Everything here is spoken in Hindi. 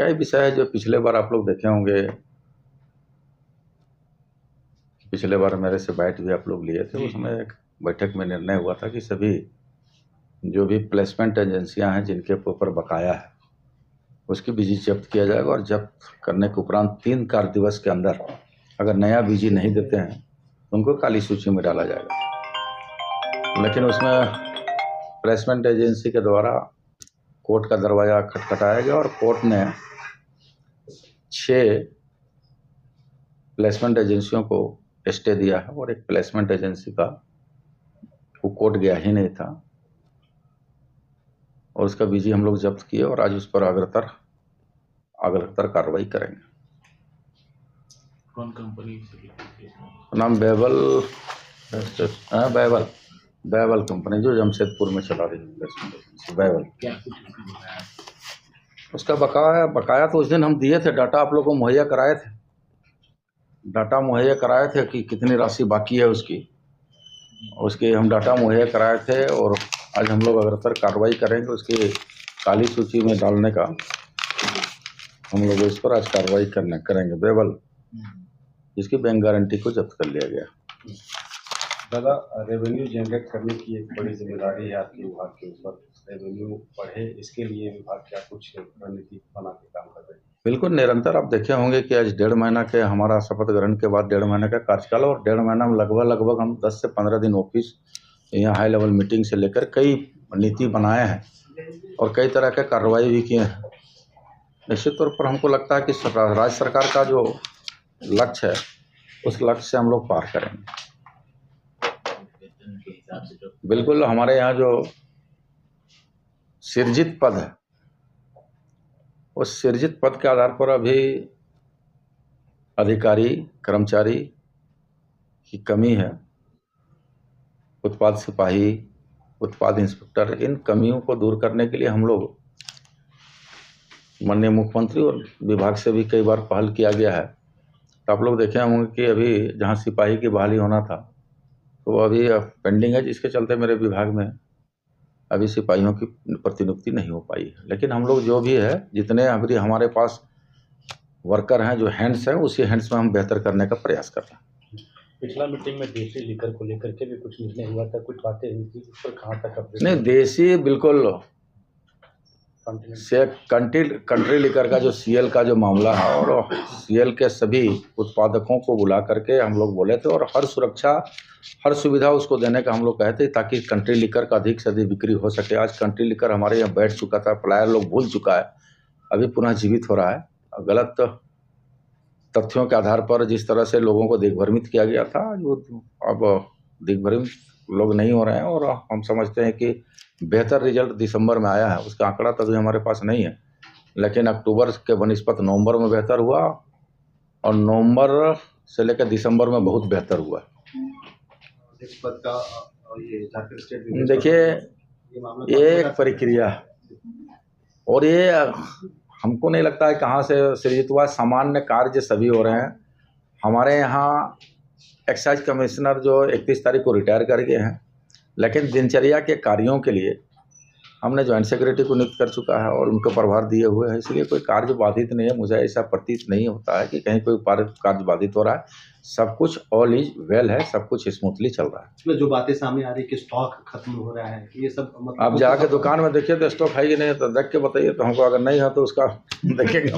क्या ही विषय है जो पिछले बार आप लोग देखे होंगे। पिछले बार मेरे से बैठ भी आप लोग लिए थे, उसमें एक बैठक में निर्णय हुआ था कि सभी जो भी प्लेसमेंट एजेंसियां हैं जिनके ऊपर बकाया है उसकी बीजी जब्त किया जाएगा, और जब्त करने के उपरांत 3 कार्य दिवस के अंदर अगर नया बीजी नहीं देते हैं तो उनको काली सूची में डाला जाएगा। लेकिन उसमें प्लेसमेंट एजेंसी के द्वारा कोर्ट का दरवाज़ा खटखटाया गया और कोर्ट ने 6 प्लेसमेंट एजेंसियों को स्टे दिया है, और एक प्लेसमेंट एजेंसी का वो कोर्ट गया ही नहीं था और उसका बीजी हम लोग जब्त किए और आज उस पर अग्रतर कार्रवाई करेंगे। कौन कंपनी? नाम बैवल कंपनी जो जमशेदपुर में चला रही है। बैवल क्या उसका बकाया तो उस दिन हम दिए थे, डाटा आप लोग को मुहैया कराए थे कि कितनी राशि बाकी है उसकी हम डाटा मुहैया कराए थे, और आज हम लोग अग्रतर कार्रवाई करेंगे। उसकी काली सूची में डालने का हम लोग इस पर आज कार्रवाई करेंगे। बैवल जिसकी बैंक गारंटी को जब्त कर लिया गया। दादा, रेवेन्यू जनरेट करने की एक बड़ी जिम्मेदारी है आपके विभाग के ऊपर। रेवेन्यू बढ़े, इसके लिए विभाग क्या कुछ रणनीति बना के काम कर रहे हैं? बिल्कुल निरंतर आप देखे होंगे कि आज 1.5 महीना के हमारा शपथ ग्रहण के बाद 1.5 महीने का कार्यकाल, और 1.5 महीना में लगभग हम 10 से 15 दिन ऑफिस यहाँ हाई लेवल मीटिंग से लेकर कई नीति बनाए हैं और कई तरह के कार्रवाई भी किए हैं। निश्चित तौर पर हमको लगता है कि राज्य सरकार का जो लक्ष्य है उस लक्ष्य से हम लोग पार करेंगे। बिल्कुल हमारे यहाँ जो सृजित पद है उस सृजित पद के आधार पर अभी अधिकारी कर्मचारी की कमी है। उत्पाद सिपाही, उत्पाद इंस्पेक्टर, इन कमियों को दूर करने के लिए हम लोग माननीय मुख्यमंत्री और विभाग से भी कई बार पहल किया गया है। तो आप लोग देखे होंगे कि अभी जहां सिपाही की बहाली होना था तो वो अभी पेंडिंग है, जिसके चलते मेरे विभाग में अभी सिपाहियों की प्रतिनियुक्ति नहीं हो पाई है। लेकिन हम लोग जो भी है, जितने अभी हमारे पास वर्कर हैं, जो हैंड्स हैं, उसी हैंड्स में हम बेहतर करने का प्रयास कर रहे हैं। पिछला मीटिंग में देसी लीकर को लेकर के भी कुछ निर्णय हुआ था, कुछ बातें हुई थी, उस पर कहाँ तक अपडेट? नहीं, देसी बिल्कुल से कंट्री लीकर का जो सीएल का जो मामला है, और सीएल के सभी उत्पादकों को बुला करके हम लोग बोले थे और हर सुरक्षा हर सुविधा उसको देने का हम लोग कहे थे ताकि कंट्री लीकर का अधिक से अधिक बिक्री हो सके। आज कंट्री लीकर हमारे यहाँ बैठ चुका था, प्लायर लोग भूल चुका है, अभी पुनः जीवित हो रहा है। गलत तथ्यों के आधार पर जिस तरह से लोगों को दिग्भ्रमित किया गया था, जो अब दिग्भ्रमित लोग नहीं हो रहे हैं, और हम समझते हैं कि बेहतर रिजल्ट दिसंबर में आया है। उसका आंकड़ा तो अभी हमारे पास नहीं है, लेकिन अक्टूबर के बनिस्पत नवंबर में बेहतर हुआ, और नवंबर से लेकर दिसंबर में बहुत बेहतर हुआ। देखिए, ये एक प्रक्रिया है और ये हमको नहीं लगता है कहाँ से सृजित हुआ। सामान्य कार्य सभी हो रहे हैं। हमारे यहाँ एक्साइज कमिश्नर जो 31 तारीख को रिटायर कर गए हैं, लेकिन दिनचर्या के कार्यों के लिए हमने जॉइंट सेक्रेटरी को नियुक्त कर चुका है और उनको प्रभार दिए हुए हैं। इसलिए कोई कार्य बाधित नहीं है। मुझे ऐसा प्रतीत नहीं होता है कि कहीं कोई कार्य बाधित हो रहा है। सब कुछ ऑल इज वेल है, सब कुछ स्मूथली चल रहा है। इसमें जो बातें सामने आ रही है कि स्टॉक खत्म हो रहा है, ये सब मतलब आप जाके दुकान में देखिए तो स्टॉक है कि नहीं, तो देख के बताइए। तो हमको अगर नहीं है तो उसका देखेंगे।